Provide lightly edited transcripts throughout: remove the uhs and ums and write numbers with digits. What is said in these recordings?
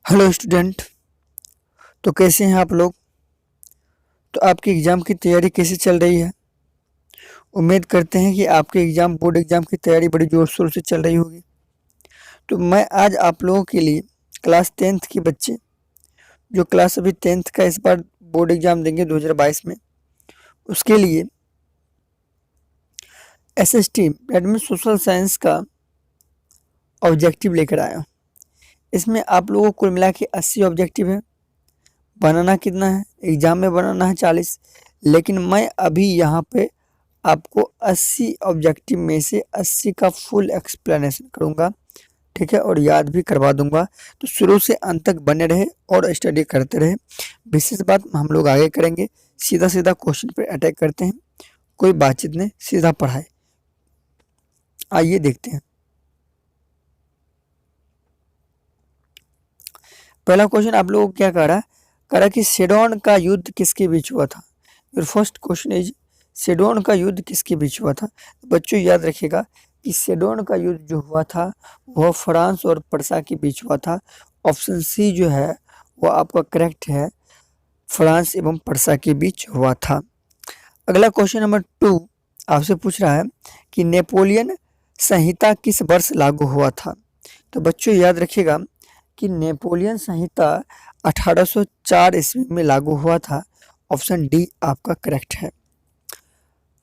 Hello student. तो कैसे हैं आप लोग? तो आपकी एग्ज़ाम की तैयारी कैसी चल रही है? उम्मीद करते हैं कि आपके बोर्ड एग्ज़ाम की तैयारी बड़ी ज़ोर शोर से चल रही होगी। तो मैं आज आप लोगों के लिए क्लास 10th के बच्चे जो क्लास अभी 10th का इस बार बोर्ड एग्ज़ाम देंगे 2022 में, उसके लिए SST that means social science का ऑब्जेक्टिव लेकर आया हूँ। इसमें आप लोगों को कुल मिला के 80 ऑब्जेक्टिव है। बनाना कितना है? एग्ज़ाम में बनाना है 40, लेकिन मैं अभी यहाँ पे आपको 80 ऑब्जेक्टिव में से 80 का फुल एक्सप्लेनेशन करूँगा, ठीक है, और याद भी करवा दूंगा। तो शुरू से अंत तक बने रहे और स्टडी करते रहे। विशेष बात हम लोग आगे करेंगे, सीधा सीधा क्वेश्चन पे अटैक करते हैं, कोई बातचीत नहीं, सीधा पढ़ाई। आइए देखते हैं। पहला क्वेश्चन आप लोगों को क्या कह रहा कि सेडोन का युद्ध किसके बीच हुआ था? योर फर्स्ट क्वेश्चन इज सेडोन का युद्ध किसके बीच हुआ था? बच्चों याद रखिएगा कि सेडोन का युद्ध जो हुआ था वह फ्रांस और पर्सा के बीच हुआ था। ऑप्शन सी जो है वो आपका करेक्ट है, फ्रांस एवं पर्सा के बीच हुआ था। अगला क्वेश्चन नंबर 2 आपसे पूछ रहा है कि नेपोलियन संहिता किस वर्ष लागू हुआ था? तो बच्चों याद रखिएगा कि नेपोलियन संहिता 1804 ईस्वी में लागू हुआ था। ऑप्शन डी आपका करेक्ट है।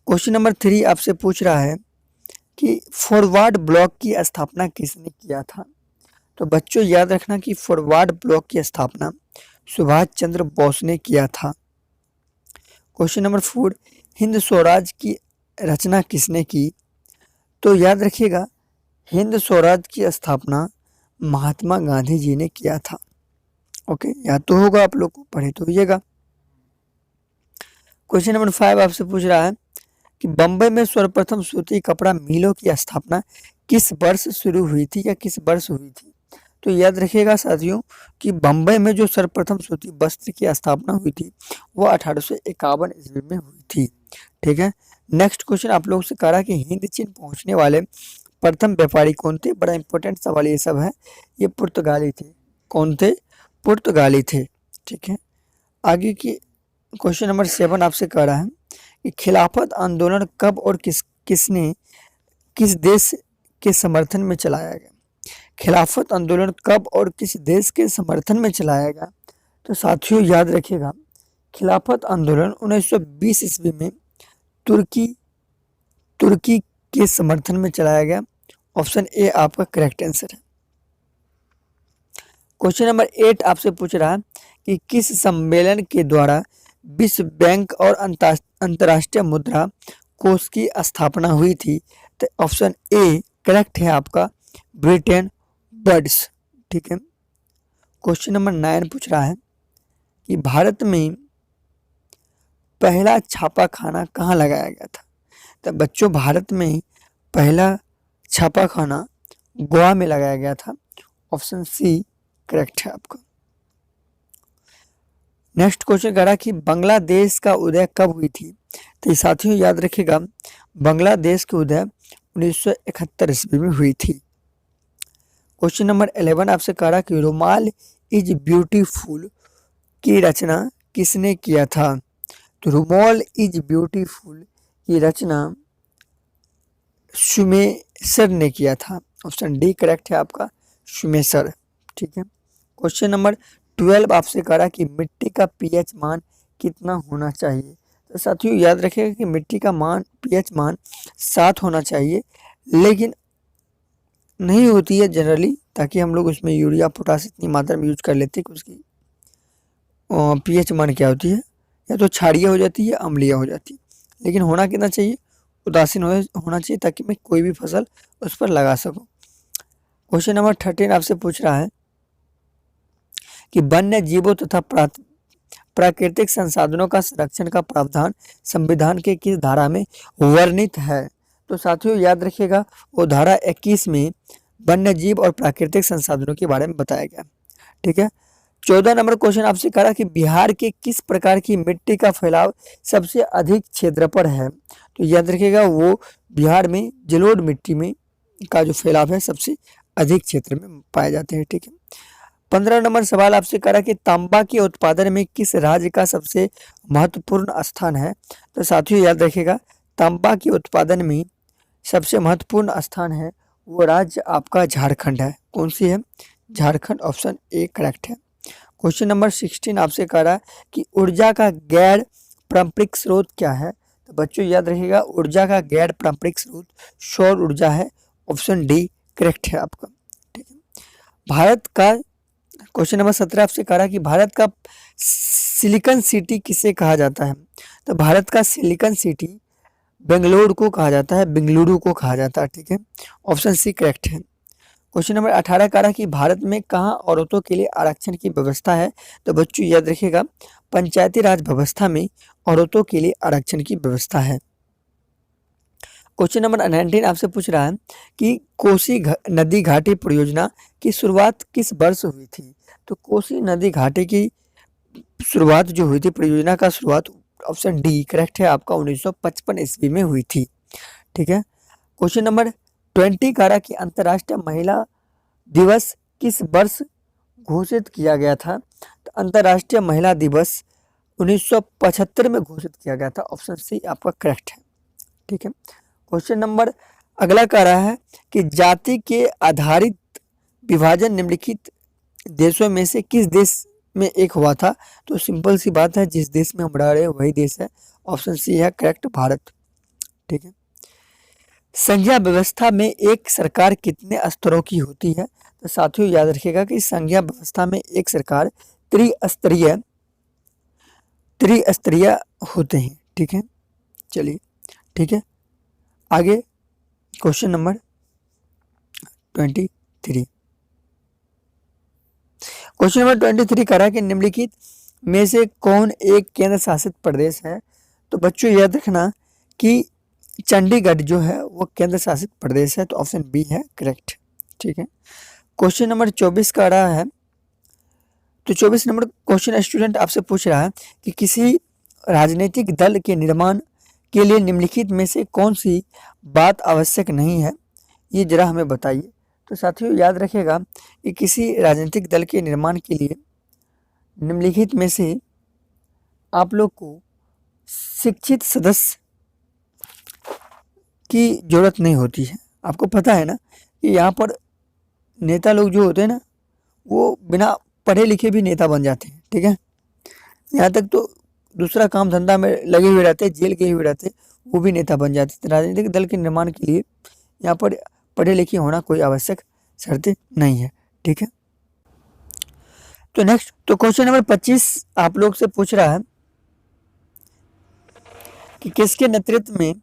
क्वेश्चन नंबर 3 आपसे पूछ रहा है कि फॉरवर्ड ब्लॉक की स्थापना किसने किया था? तो बच्चों याद रखना कि फॉरवर्ड ब्लॉक की स्थापना सुभाष चंद्र बोस ने किया था। क्वेश्चन नंबर 4 हिंद स्वराज की रचना किसने की? तो याद रखिएगा हिंद स्वराज की स्थापना महात्मा गांधी जी ने किया था। ओके, याद तो होगा आप लोग को, पढ़े तो होइएगा। क्वेश्चन नंबर 5 आपसे पूछ रहा है कि बंबई में सर्वप्रथम सूती कपड़ा मिलों की स्थापना किस वर्ष शुरू हुई थी या किस वर्ष हुई थी? तो याद रखिएगा साथियों कि बंबई में जो सर्वप्रथम सूती वस्त्र की स्थापना हुई थी वो 1851 ईस्वी में हुई थी, ठीक है। नेक्स्ट क्वेश्चन आप लोग से कह रहा है कि हिंद चीन पहुंचने वाले प्रथम व्यापारी कौन थे? बड़ा इंपॉर्टेंट सवाल ये सब है। ये पुर्तगाली थे। कौन थे? पुर्तगाली थे, ठीक है। आगे की क्वेश्चन नंबर 7 आपसे कह रहा है कि खिलाफत आंदोलन कब और किस देश के समर्थन में चलाया गया? खिलाफत आंदोलन कब और किस देश के समर्थन में चलाया गया? तो साथियों याद रखिएगा खिलाफत आंदोलन 1920 ईस्वी में तुर्की के समर्थन में चलाया गया। ऑप्शन ए आपका करेक्ट आंसर है। क्वेश्चन नंबर 8 आपसे पूछ रहा है कि किस सम्मेलन के द्वारा विश्व बैंक और अंतर्राष्ट्रीय मुद्रा कोष की स्थापना हुई थी? तो ऑप्शन ए करेक्ट है आपका, ब्रिटेन बर्ड्स, ठीक है। क्वेश्चन नंबर 9 पूछ रहा है कि भारत में पहला छापाखाना कहाँ लगाया गया था? तो बच्चों भारत में पहला छापाखाना गोवा में लगाया गया था। ऑप्शन सी करेक्ट है आपका। नेक्स्ट क्वेश्चन कह रहा कि बांग्लादेश का उदय कब हुई थी? तो साथियों याद रखिएगा बांग्लादेश की उदय 1971 ईस्वी में हुई थी। क्वेश्चन नंबर 11 आपसे कह रहा कि रुमाल इज ब्यूटीफुल की रचना किसने किया था? तो रुमाल इज ब्यूटीफुल की रचना सुमेसर ने किया था। ऑप्शन डी करेक्ट है आपका, सुमेसर, ठीक है। क्वेश्चन नंबर 12 आपसे कह रहा कि मिट्टी का पीएच मान कितना होना चाहिए? तो साथियों याद रखिएगा कि मिट्टी का मान पीएच मान 7 होना चाहिए, लेकिन नहीं होती है जनरली, ताकि हम लोग उसमें यूरिया पोटास इतनी मात्रा में यूज कर लेते हैं कि उसकी पीएच मान क्या होती है, या तो क्षारीय हो जाती है, अम्लीय हो जाती है। लेकिन होना कितना चाहिए? उदासीन होना चाहिए, ताकि मैं कोई भी फसल उस पर लगा सकूं। क्वेश्चन नंबर 13 आपसे पूछ रहा है कि वन्य जीवों तथा प्राकृतिक संसाधनों का संरक्षण का प्रावधान संविधान के किस धारा में वर्णित है? तो साथियों याद रखिएगा वो धारा 21 में वन्य जीव और प्राकृतिक संसाधनों के बारे में बताया गया, ठीक है। 14 नंबर क्वेश्चन आपसे कह रहा कि बिहार के किस प्रकार की मिट्टी का फैलाव सबसे अधिक क्षेत्र पर है? तो याद रखिएगा वो बिहार में जलोढ़ मिट्टी में का जो फैलाव है सबसे अधिक क्षेत्र में पाए जाते हैं, ठीक है। 15 नंबर सवाल आपसे करा कि तांबा के उत्पादन में किस राज्य का सबसे महत्वपूर्ण स्थान है। तो साथियों याद रखिएगा, तांबा के उत्पादन में सबसे महत्वपूर्ण स्थान है वो राज्य आपका झारखंड है। कौन सी है? झारखंड, ऑप्शन ए करेक्ट है। क्वेश्चन नंबर 16 आपसे कह रहा है कि ऊर्जा का गैर पारंपरिक स्रोत क्या है। तो बच्चों याद रखिएगा, ऊर्जा का गैर पारंपरिक स्रोत सौर ऊर्जा है, ऑप्शन डी करेक्ट है आपका। ठीक है। भारत का क्वेश्चन नंबर 17 आपसे कह रहा है कि भारत का सिलिकॉन सिटी किसे कहा जाता है। तो भारत का सिलिकॉन सिटी बेंगलुरु को कहा जाता है, बेंगलुरु को कहा जाता है। ठीक है, ऑप्शन सी करेक्ट है। क्वेश्चन नंबर 18 कह रहा है कि भारत में कहाँ औरतों के लिए आरक्षण की व्यवस्था है। तो बच्चों याद रखिएगा, पंचायती राज व्यवस्था में औरतों के लिए आरक्षण की व्यवस्था है। क्वेश्चन नंबर 19 आपसे पूछ रहा है कि कोसी नदी घाटी परियोजना की शुरुआत किस वर्ष हुई थी। तो कोसी नदी घाटी की शुरुआत जो हुई थी, परियोजना का शुरुआत, ऑप्शन डी करेक्ट है आपका, 1955 ईस्वी में हुई थी। ठीक है। क्वेश्चन नंबर 20 कह रहा कि अंतर्राष्ट्रीय महिला दिवस किस वर्ष घोषित किया गया था। तो अंतर्राष्ट्रीय महिला दिवस 1975 में घोषित किया गया था, ऑप्शन सी आपका करेक्ट है। ठीक है। क्वेश्चन नंबर अगला कह रहा है कि जाति के आधारित विभाजन निम्नलिखित देशों में से किस देश में एक हुआ था। तो सिंपल सी बात है, जिस देश में हम रह रहे हैं वही देश है, ऑप्शन सी है करेक्ट, भारत। ठीक है। संघीय व्यवस्था में एक सरकार कितने स्तरों की होती है। तो साथियों याद रखिएगा कि संघीय व्यवस्था में एक सरकार त्रिस्तरीय होते हैं। ठीक है, चलिए ठीक है, आगे क्वेश्चन नंबर 23। क्वेश्चन नंबर 23 कह रहा है कि निम्नलिखित में से कौन एक केंद्र शासित प्रदेश है। तो बच्चों याद रखना कि चंडीगढ़ जो है वो केंद्र शासित प्रदेश है, तो ऑप्शन बी है करेक्ट। ठीक है। क्वेश्चन नंबर 24 का रहा है, तो 24 नंबर क्वेश्चन स्टूडेंट आपसे पूछ रहा है कि किसी राजनीतिक दल के निर्माण के लिए निम्नलिखित में से कौन सी बात आवश्यक नहीं है, ये जरा हमें बताइए। तो साथियों याद रखिएगा कि किसी राजनीतिक दल के निर्माण के लिए निम्नलिखित में से आप लोग को शिक्षित सदस्य की जरूरत नहीं होती है। आपको पता है ना कि यहाँ पर नेता लोग जो होते हैं ना, वो बिना पढ़े लिखे भी नेता बन जाते हैं। ठीक है, यहाँ तक तो दूसरा काम धंधा में लगे हुए रहते, जेल गए हुए रहते, वो भी नेता बन जाते। तो राजनीतिक दल के निर्माण के लिए यहाँ पर पढ़े लिखे होना कोई आवश्यक शर्त नहीं है। ठीक है। तो नेक्स्ट, तो क्वेश्चन नंबर 25 आप लोग से पूछ रहा है कि किसके नेतृत्व में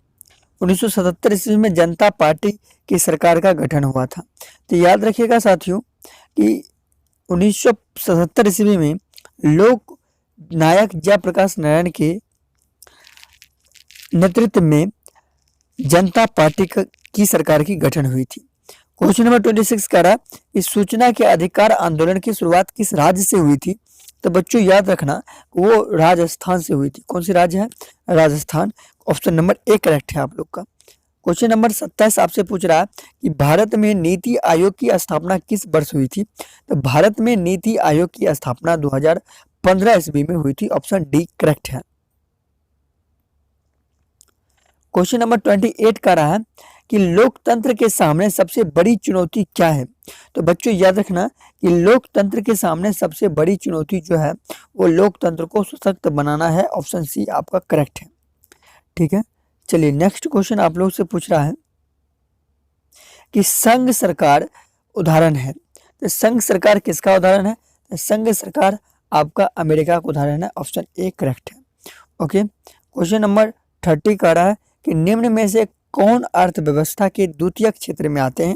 1977 ईस्वी में जनता पार्टी की सरकार का गठन हुआ था। तो याद रखिएगा साथियों कि 1977 ईस्वी में लोक नायक जयप्रकाश नारायण के नेतृत्व में जनता पार्टी की सरकार की गठन हुई थी। क्वेश्चन नंबर 26 कह रहा इस सूचना के अधिकार आंदोलन की शुरुआत किस राज्य से हुई थी। तो बच्चों याद रखना वो राजस्थान से हुई थी। कौन सी राज्य है? Rajasthan, option number A correct है आप लोग का। क्वेश्चन नंबर 27 आपसे पूछ रहा है कि भारत में नीति आयोग की स्थापना किस वर्ष हुई थी। तो भारत में नीति आयोग की स्थापना 2015 ईस्वी में हुई थी, ऑप्शन डी करेक्ट है। क्वेश्चन नंबर 28 का रहा है कि लोकतंत्र के सामने सबसे बड़ी चुनौती क्या है। तो बच्चों याद रखना कि लोकतंत्र के सामने सबसे बड़ी चुनौती जो है वो लोकतंत्र को सशक्त बनाना है, ऑप्शन सी आपका करेक्ट है। ठीक है, चलिए नेक्स्ट क्वेश्चन आप लोग से पूछ रहा है कि संघ सरकार उदाहरण है। तो संघ सरकार किसका उदाहरण है? तो संघ सरकार आपका अमेरिका का उदाहरण है, ऑप्शन ए करेक्ट है। ओके, क्वेश्चन नंबर 30 का रहा है कि निम्न में से कौन अर्थव्यवस्था के द्वितीय क्षेत्र में आते हैं।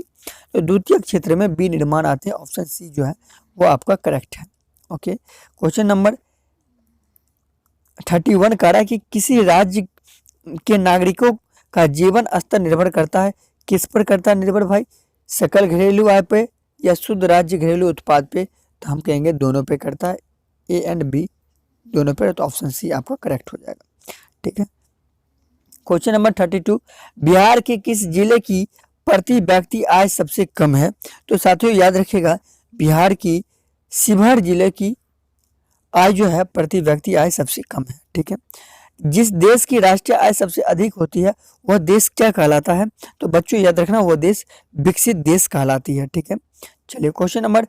तो द्वितीय क्षेत्र में विनिर्माण आते हैं, ऑप्शन सी जो है वो आपका करेक्ट है। ओके, क्वेश्चन नंबर 31 कह रहा है कि किसी राज्य के नागरिकों का जीवन स्तर निर्भर करता है, किस पर करता है निर्भर भाई? सकल घरेलू आय पे या शुद्ध राज्य घरेलू उत्पाद पे? तो हम कहेंगे दोनों पे करता है, ए एंड बी दोनों पे, तो ऑप्शन सी आपका करेक्ट हो जाएगा। ठीक है, क्वेश्चन नंबर 32 बिहार के किस जिले की प्रति व्यक्ति आय सबसे कम है। तो साथियों याद रखिएगा बिहार की शिवहर जिले की आय जो है प्रति व्यक्ति आय सबसे कम है। ठीक है, जिस देश की राष्ट्रीय आय सबसे अधिक होती है वह देश क्या कहलाता है? तो बच्चों याद रखना, वह देश विकसित देश कहलाती है। ठीक है, चलिए क्वेश्चन नंबर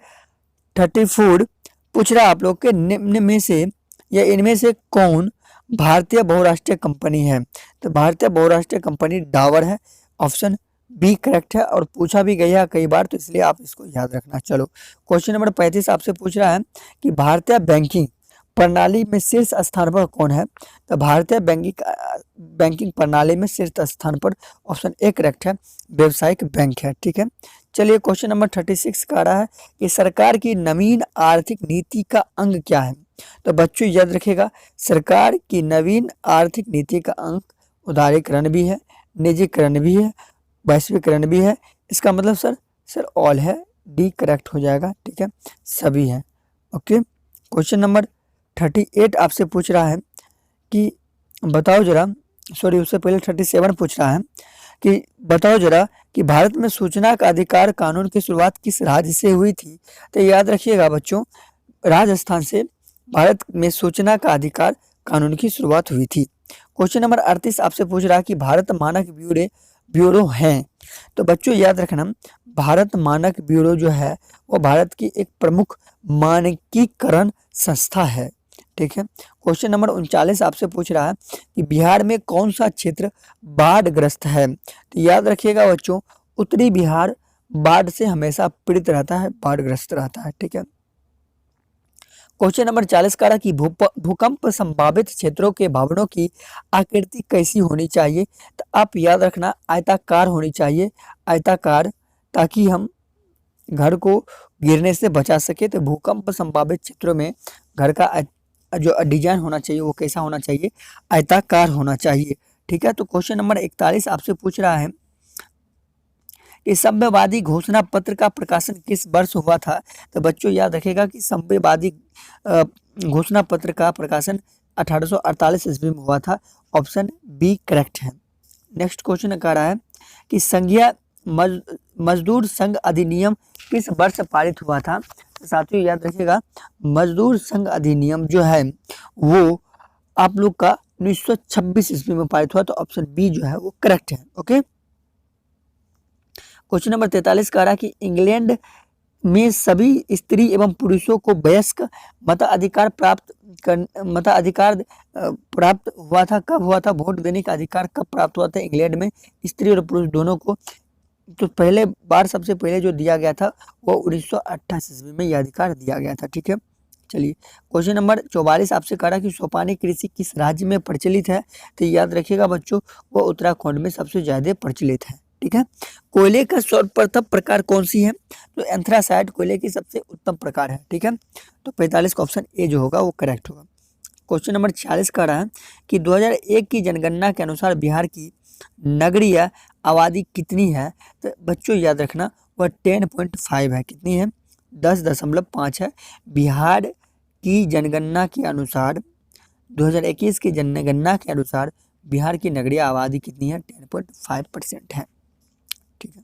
34 पूछ रहा है आप लोग के निम्न में से या इनमें से कौन भारतीय बहुराष्ट्रीय कंपनी है? तो भारतीय बहुराष्ट्रीय कंपनी डाबर है, ऑप्शन बी करेक्ट है, और पूछा भी गया है कई बार, तो इसलिए आप इसको याद रखना। चलो क्वेश्चन नंबर 35 आपसे पूछ रहा है कि भारतीय बैंकिंग प्रणाली में शीर्ष स्थान पर कौन है? तो भारतीय बैंकिंग प्रणाली में शीर्ष स्थान पर ऑप्शन ए करेक्ट है, व्यवसायिक बैंक है। ठीक है, चलिए क्वेश्चन नंबर 36 का आ रहा है कि सरकार की नवीन आर्थिक नीति का अंग क्या है? तो बच्चों याद रखिएगा, सरकार की नवीन आर्थिक नीति का अंग उदारीकरण भी है, निजीकरण भी है, वैश्वीकरण भी है। इसका मतलब सर ऑल है, डी करेक्ट हो जाएगा। ठीक है, सभी है। ओके, क्वेश्चन नंबर 38 आपसे पूछ रहा है कि बताओ जरा, सॉरी उससे पहले 37 पूछ रहा है कि बताओ जरा कि भारत में सूचना का अधिकार कानून की शुरुआत किस राज्य से हुई थी? तो याद रखिएगा बच्चों, राजस्थान से भारत में सूचना का अधिकार कानून की शुरुआत हुई थी। क्वेश्चन नंबर 38 आपसे पूछ रहा है कि भारत मानक ब्यूरो है। तो बच्चों याद रखना, भारत मानक ब्यूरो जो है वो भारत की एक प्रमुख मानकीकरण संस्था है। ठीक है, क्वेश्चन नंबर 39 आपसे पूछ रहा है कि बिहार में कौन सा क्षेत्र बाढ़ग्रस्त है? तो याद रखिएगा बच्चों, उत्तरी बिहार बाढ़ से हमेशा पीड़ित रहता है, बाढ़ग्रस्त रहता है। ठीक है, क्वेश्चन नंबर 40 का रहा कि भूकंप संभावित क्षेत्रों के भवनों की आकृति कैसी होनी चाहिए? तो आप याद रखना, आयताकार होनी चाहिए, आयताकार, ताकि हम घर को गिरने से बचा सके। तो भूकंप संभावित क्षेत्रों में घर का जो डिजाइन होना चाहिए वो कैसा होना चाहिए? आयताकार होना चाहिए। ठीक है, तो क्वेश्चन नंबर 41 आपसे पूछ रहा है कि साम्यवादी घोषणा पत्र का प्रकाशन किस वर्ष हुआ था? तो बच्चों याद रखेगा कि साम्यवादी घोषणा पत्र का प्रकाशन 1848 ईस्वी में हुआ था, ऑप्शन बी करेक्ट है। नेक्स्ट क्वेश्चन कह रहा है कि संघीय मजदूर संघ अधिनियम किस वर्ष पारित हुआ था? तो साथियों याद रखिएगा, मजदूर संघ अधिनियम जो है वो आप लोग का 1926 ईस्वी में पारित हुआ, तो ऑप्शन बी जो है वो करेक्ट है। ओके, क्वेश्चन नंबर 43 कह रहा है कि इंग्लैंड में सभी स्त्री एवं पुरुषों को वयस्क मताधिकार प्राप्त हुआ था। कब हुआ था? वोट देने का अधिकार कब प्राप्त हुआ था इंग्लैंड में स्त्री और पुरुष दोनों को? तो पहले बार सबसे पहले जो दिया गया था वो 1928 ईस्वी में यह अधिकार दिया गया था। ठीक है, चलिए क्वेश्चन नंबर 44 आपसे कह रहा कि सोपानी कृषि किस राज्य में प्रचलित है? तो याद रखिएगा बच्चों, वो उत्तराखंड में सबसे ज्यादा प्रचलित है। ठीक है, कोयले का सर्वप्रथम प्रकार कौन सी है? तो एंथ्रासाइट कोयले की सबसे उत्तम प्रकार है। ठीक है, तो 45 का ऑप्शन ए जो होगा वो करेक्ट होगा। क्वेश्चन नंबर 46 कह रहा है कि 2001 की जनगणना के अनुसार बिहार की नगरीय आबादी कितनी है? तो बच्चों याद रखना, वह 10.5 है। कितनी है? 10.5 है। बिहार की जनगणना के अनुसार 2021 की जनगणना के अनुसार बिहार की नगरीय आबादी कितनी है? 10.5% है। ठीक है,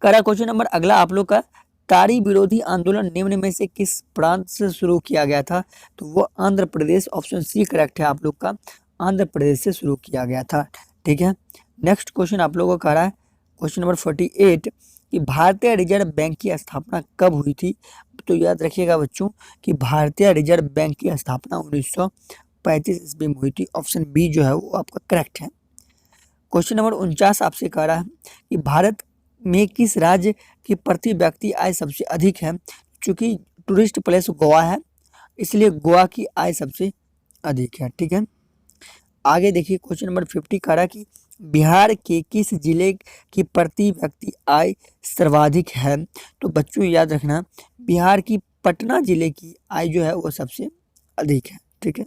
करा क्वेश्चन नंबर अगला आप लोग का, तारी विरोधी आंदोलन निम्न में से किस प्रांत से शुरू किया गया था? तो वो Andhra Pradesh, option C correct है आप लोग का, आंध्र प्रदेश से शुरू किया गया था। ठीक है, नेक्स्ट क्वेश्चन आप लोगों को कह रहा है क्वेश्चन नंबर 48 कि भारतीय रिजर्व बैंक की स्थापना कब हुई थी? तो याद रखिएगा बच्चों कि भारतीय रिजर्व बैंक की स्थापना 1935 ईस्वी में हुई थी, ऑप्शन बी जो है वो आपका करेक्ट है। क्वेश्चन नंबर 49 आपसे कह रहा है कि भारत में किस राज्य की प्रति व्यक्ति आय सबसे अधिक है? चूंकि टूरिस्ट प्लेस गोवा है, इसलिए गोवा की आय सबसे अधिक है। ठीक है, आगे देखिए क्वेश्चन नंबर 50 कह रहा है कि बिहार के किस जिले की प्रति व्यक्ति आय सर्वाधिक है? तो बच्चों याद रखना, बिहार की पटना जिले की आय जो है वो सबसे अधिक है। ठीक है,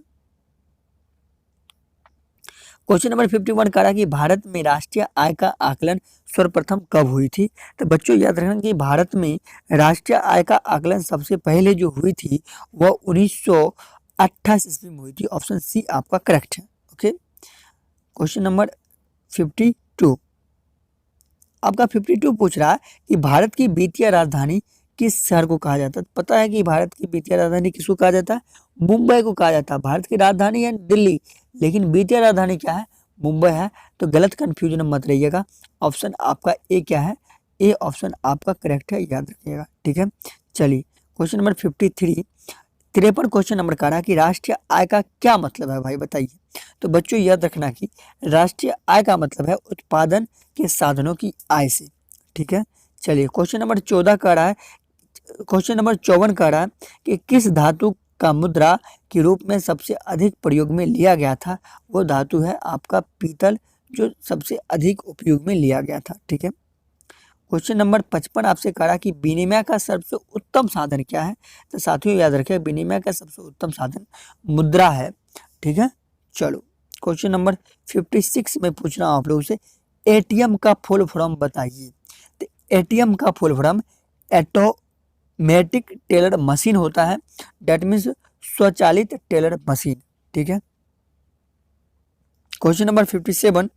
क्वेश्चन नंबर 51 कह रहा है कि भारत में राष्ट्रीय आय का आकलन सर्वप्रथम कब हुई थी? तो बच्चों याद रखना कि भारत में राष्ट्रीय आय का आकलन सबसे पहले जो हुई थी वह 1928 ईस्वी में हुई थी, ऑप्शन सी आपका करेक्ट है। ओके, क्वेश्चन नंबर 52 आपका 52 पूछ रहा है कि भारत की वित्तीय राजधानी किस शहर को कहा जाता है? पता है कि भारत की वित्तीय राजधानी किसको कहा जाता है? मुंबई को कहा जाता है। भारत की राजधानी है दिल्ली, लेकिन वित्तीय राजधानी क्या है? मुंबई है। तो गलत कंफ्यूजन मत रहिएगा। ऑप्शन आपका ए क्या है? ए ऑप्शन आपका करेक्ट है, याद रखिएगा। ठीक है, चलिए क्वेश्चन नंबर 53, 53 क्वेश्चन नंबर का रहा कि राष्ट्रीय आय का क्या मतलब है भाई, बताइए। तो बच्चों याद रखना कि राष्ट्रीय आय का मतलब है उत्पादन के साधनों की आय से। ठीक है, चलिए क्वेश्चन नंबर 14 का रहा है, क्वेश्चन नंबर 54 का रहा है कि किस धातु का मुद्रा के रूप में सबसे अधिक प्रयोग में लिया गया था? वो धातु है आपका पीतल, जो सबसे अधिक उपयोग में लिया गया था। ठीक है, क्वेश्चन नंबर 55 आपसे कहा कि विनिमय का सबसे उत्तम साधन क्या है? तो साथियों याद रखें, विनिमय का सबसे उत्तम साधन मुद्रा है। ठीक है, चलो क्वेश्चन नंबर 56 में पूछ रहा हूं आप लोगों से, एटीएम का फुल फॉर्म बताइए। तो एटीएम का full form automatic teller machine होता है, डेट मीन्स स्वचालित टेलर मशीन। ठीक है, क्वेश्चन नंबर 57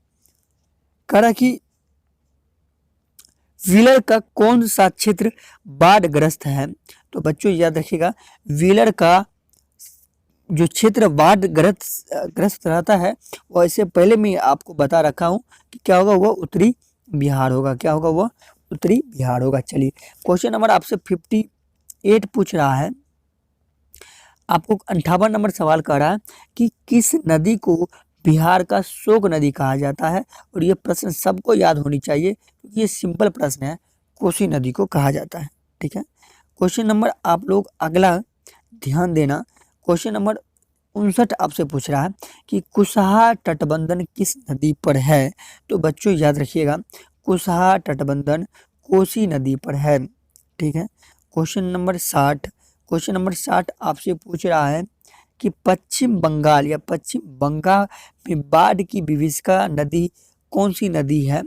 कह कि व्हीलर का कौन सा क्षेत्र बाढ़ग्रस्त है? तो बच्चों याद रखिएगा, व्हीलर का जो क्षेत्र बाढ़ग्रस्त रहता है, वो इससे पहले मैं आपको बता रखा हूं कि क्या होगा, वो उत्तरी बिहार होगा। क्या होगा? वो उत्तरी बिहार होगा। चलिए क्वेश्चन नंबर आपसे 58 पूछ रहा है, आपको 58 नंबर सवाल कर रहा है कि किस नदी को बिहार का शोक नदी कहा जाता है? और ये प्रश्न सबको याद होनी चाहिए क्योंकि ये सिंपल प्रश्न है, कोसी नदी को कहा जाता है। ठीक है, क्वेश्चन नंबर आप लोग अगला ध्यान देना, क्वेश्चन नंबर 59 आपसे पूछ रहा है कि कुशहा तटबंधन किस नदी पर है? तो बच्चों याद रखिएगा, कुशहा तटबंधन कोसी नदी पर है। ठीक है, क्वेश्चन नंबर 60 आपसे पूछ रहा है कि पश्चिम बंगाल में बाढ़ की विभीषिका नदी कौन सी नदी है?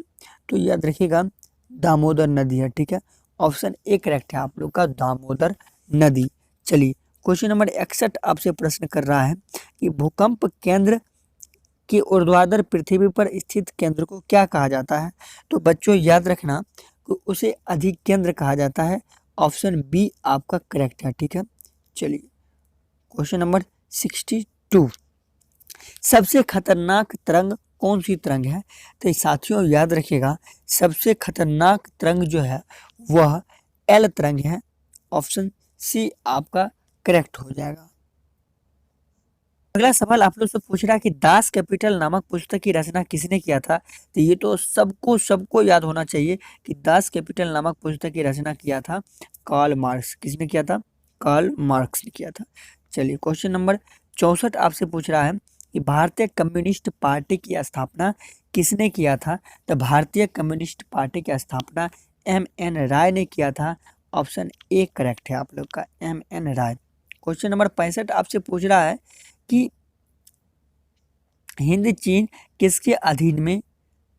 तो याद रखिएगा, दामोदर नदी है। ठीक है, ऑप्शन ए करेक्ट है आप लोग का, दामोदर नदी। चलिए क्वेश्चन नंबर 61 आपसे प्रश्न कर रहा है कि भूकंप केंद्र के ऊर्ध्वाधर पृथ्वी पर स्थित केंद्र को क्या कहा जाता है? तो बच्चों याद रखना कि उसे अधिकेंद्र कहा जाता है। ऑप्शन बी आपका करेक्ट है। ठीक है, चलिए क्वेश्चन नंबर 62, सबसे खतरनाक तरंग कौन सी तरंग है? तो साथियों याद रखिएगा, सबसे खतरनाक तरंग जो है वह एल तरंग है। ऑप्शन सी आपका करेक्ट हो जाएगा। अगला सवाल आप लोग से पूछ रहा है कि दास कैपिटल नामक पुस्तक की रचना किसने किया था? तो ये तो सबको याद होना चाहिए कि दास कैपिटल नामक पुस्तक की रचना किया था कार्ल मार्क्स। किसने किया था? कार्ल मार्क्स ने किया था। चलिए क्वेश्चन नंबर 64 आपसे पूछ रहा है कि भारतीय कम्युनिस्ट पार्टी की स्थापना किसने किया था? तो भारतीय कम्युनिस्ट पार्टी की स्थापना एम.एन. राय ने किया था। ऑप्शन ए करेक्ट है आप लोग का, एम.एन. राय। क्वेश्चन नंबर 65 आपसे पूछ रहा है कि हिंद चीन किसके अधीन में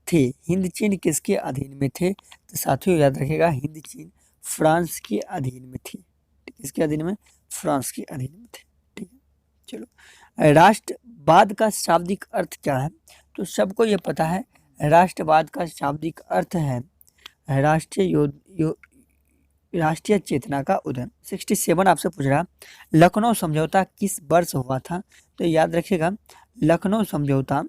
थे? हिंद चीन किसके अधीन में थे? तो साथियों याद रखिएगा, हिंद चीन फ्रांस के अधीन में थी। किसके अधीन में? फ्रांस के अधीन में थे। ठीक है, चलो राष्ट्रवाद का शाब्दिक अर्थ क्या है? तो सबको ये पता है, राष्ट्रवाद का शाब्दिक अर्थ है राष्ट्रीय चेतना का उदय। 67 आपसे पूछ रहा, लखनऊ समझौता किस वर्ष हुआ था? तो याद रखिएगा, लखनऊ समझौता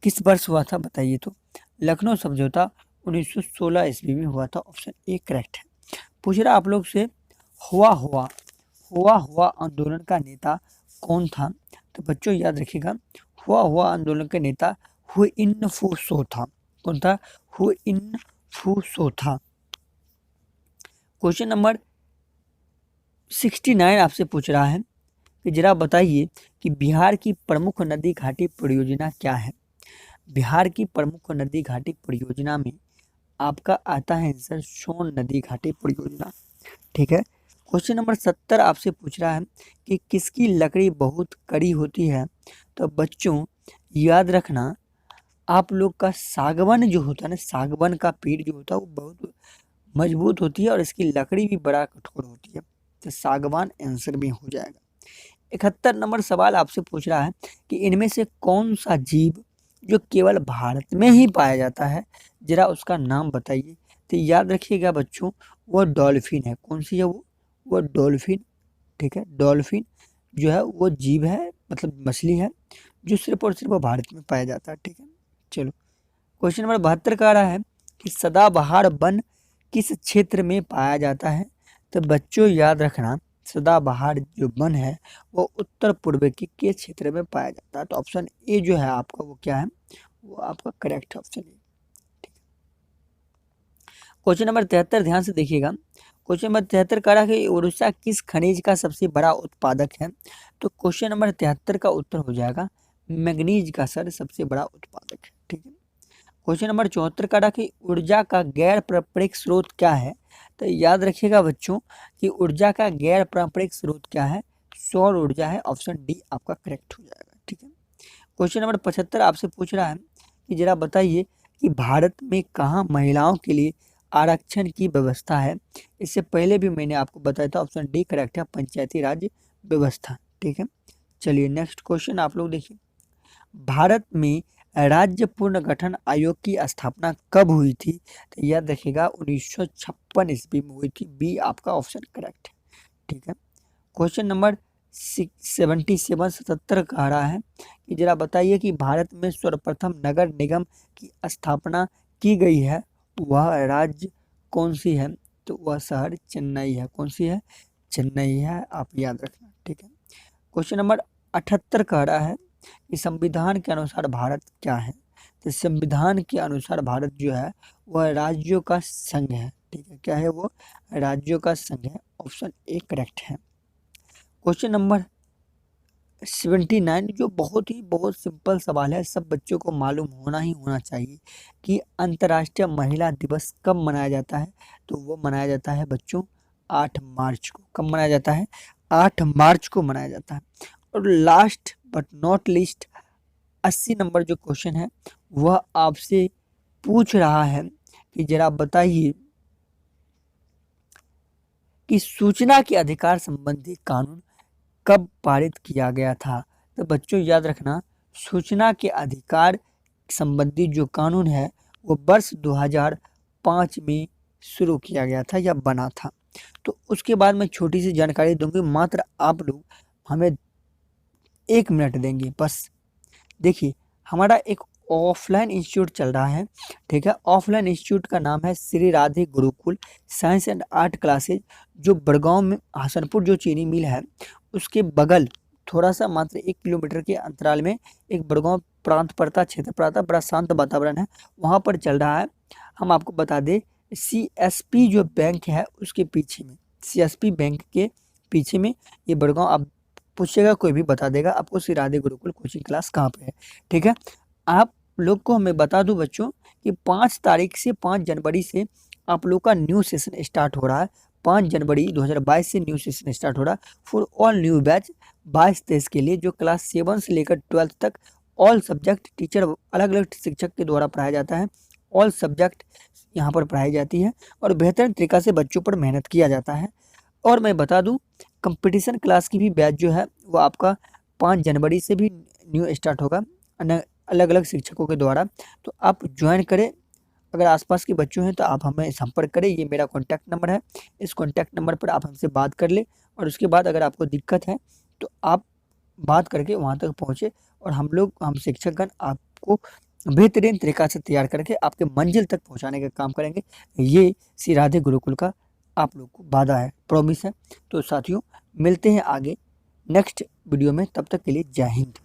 किस वर्ष हुआ था बताइए। तो लखनऊ समझौता 1916 ईस्वी में हुआ था। ऑप्शन ए करेक्ट है। पूछ रहा आप लोग से, हुआ आंदोलन का नेता कौन था? तो बच्चों याद रखिएगा, हुआ आंदोलन के नेता हुइन फू सो था। कौन था? हुइन फू सो था। क्वेश्चन नंबर 69 आपसे पूछ रहा है कि जरा बताइए कि बिहार की प्रमुख नदी घाटी परियोजना क्या है? बिहार की प्रमुख नदी घाटी परियोजना में आपका आता है आंसर सोन नदी घाटी परियोजना। ठीक है, क्वेश्चन नंबर 70 आपसे पूछ रहा है कि किसकी लकड़ी बहुत कड़ी होती है? तो बच्चों याद रखना, आप लोग का सागवान जो होता है ना, सागवान का पेड़ जो होता है वो बहुत मजबूत होती है और इसकी लकड़ी भी बड़ा कठोर होती है। तो सागवान आंसर में हो जाएगा। 71 नंबर सवाल आपसे पूछ रहा है कि इनमें से कौन सा जीव जो केवल भारत में ही पाया जाता है, जरा उसका नाम बताइए। तो याद रखिएगा बच्चों, वो डॉल्फिन है। कौन सी है वो डॉल्फिन। ठीक है, डॉल्फिन जो है वो जीव है, मतलब मछली है, जो सिर्फ और सिर्फ भारत में पाया जाता है। ठीक है, चलो क्वेश्चन नंबर 72 का आ रहा है कि सदाबहार वन किस क्षेत्र में पाया जाता है। तो बच्चों याद रखना, सदाबहार जो वन है वो उत्तर पूर्व के किस क्षेत्र में पाया जाता है। तो ऑप्शन ए जो है आपका वो क्या है, वो आपका करेक्ट ऑप्शन है। क्वेश्चन नंबर 73 ध्यान से देखिएगा। क्वेश्चन नंबर 73 कह रहा है कि उड़ीसा किस खनिज का सबसे बड़ा उत्पादक है। तो क्वेश्चन नंबर 73 का उत्तर हो जाएगा मैग्नीज का सर सबसे बड़ा उत्पादक है। ठीक है, क्वेश्चन नंबर 74 का रहा कि ऊर्जा का गैर पारंपरिक स्रोत क्या है। तो याद रखिएगा बच्चों कि ऊर्जा का गैर पारंपरिक स्रोत क्या है, सौर ऊर्जा है। ऑप्शन डी आपका करेक्ट हो जाएगा। ठीक है, क्वेश्चन नंबर 75 आपसे पूछ रहा है कि जरा बताइए कि भारत में कहाँ महिलाओं के लिए आरक्षण की व्यवस्था है। इससे पहले भी मैंने आपको बताया था, ऑप्शन डी करेक्ट है, पंचायती राज व्यवस्था। ठीक है, चलिए नेक्स्ट क्वेश्चन आप लोग देखिए। भारत में राज्य पुनर्गठन आयोग की स्थापना कब हुई थी। तो याद रखिएगा 1956 ईस्वी में हुई थी। बी आपका ऑप्शन करेक्ट है। ठीक है, क्वेश्चन नंबर 77 कह रहा है कि जरा बताइए कि भारत में सर्वप्रथम नगर निगम की स्थापना की गई है, वह राज्य कौन सी है। तो वह शहर चेन्नई है। कौन सी है, चेन्नई है, आप याद रखना। ठीक है, क्वेश्चन नंबर 78 कह रहा है कि संविधान के अनुसार भारत क्या है। तो संविधान के अनुसार भारत जो है वह राज्यों का संघ है। ठीक है, क्या है वो, राज्यों का संघ है। ऑप्शन ए करेक्ट है। क्वेश्चन नंबर 79 जो बहुत सिंपल सवाल है, सब बच्चों को मालूम होना चाहिए कि अंतर्राष्ट्रीय महिला दिवस कब मनाया जाता है। तो वो मनाया जाता है बच्चों 8 मार्च को। कब मनाया जाता है, 8 मार्च को मनाया जाता है। और last but not least 80 number जो क्वेश्चन है वह आपसे पूछ रहा है कि जरा बताइए कि सूचना के अधिकार संबंधी कानून कब पारित किया गया था। तो बच्चों याद रखना, सूचना के अधिकार संबंधी जो कानून है वो वर्ष 2005 में शुरू किया गया था या बना था। तो उसके बाद मैं छोटी सी जानकारी दूंगी, मात्र आप लोग हमें 1 मिनट देंगे बस। देखिए हमारा एक ऑफलाइन इंस्टीट्यूट चल रहा है। ठीक है, ऑफलाइन इंस्टीट्यूट का नाम है Shri Radhe Gurukul science and art classes, जो बड़गांव में हसनपुर जो चीनी मिल है उसके बगल थोड़ा सा मात्र 1 किलोमीटर के अंतराल में एक बड़गांव प्रांत पड़ता, क्षेत्र पड़ता, बड़ा शांत वातावरण है, वहाँ पर चल रहा है। हम आपको बता दें CSP जो बैंक है उसके पीछे में, CSP बैंक के पीछे में ये बड़गांव, आप पूछिएगा कोई भी बता देगा आपको श्री राधे गुरुकुल कोचिंग क्लास कहाँ पे है। ठीक है, आप लोग को मैं बता दूं बच्चों कि 5 तारीख से 5 जनवरी से आप लोग का न्यू सेशन स्टार्ट हो रहा है। 5 जनवरी 2022 से न्यू सेशन स्टार्ट हो रहा है फॉर ऑल न्यू बैच 22-23 के लिए, जो क्लास 7 से लेकर 12 तक ऑल सब्जेक्ट टीचर अलग अलग शिक्षक के द्वारा पढ़ाया जाता है। ऑल सब्जेक्ट यहाँ पर पढ़ाई जाती है और बेहतरीन तरीका से बच्चों पर मेहनत किया जाता है। और मैं बता दूं कंपटीशन क्लास की भी बैच जो है वो आपका 5 जनवरी से भी न्यू स्टार्ट होगा अलग अलग शिक्षकों के द्वारा। तो आप ज्वाइन करें। अगर आसपास के बच्चों हैं तो आप हमें संपर्क करें, ये मेरा कॉन्टैक्ट नंबर है, इस कॉन्टैक्ट नंबर पर आप हमसे बात कर ले। और उसके बाद अगर आपको दिक्कत है तो आप बात करके वहाँ तक पहुँचे और हम शिक्षकगण आपको बेहतरीन तरीका से तैयार करके आपके मंजिल तक पहुँचाने का काम करेंगे। ये श्री राधे गुरुकुल का आप लोग को वादा है, प्रॉमिस है। तो साथियों मिलते हैं आगे नेक्स्ट वीडियो में, तब तक के लिए जय हिंद।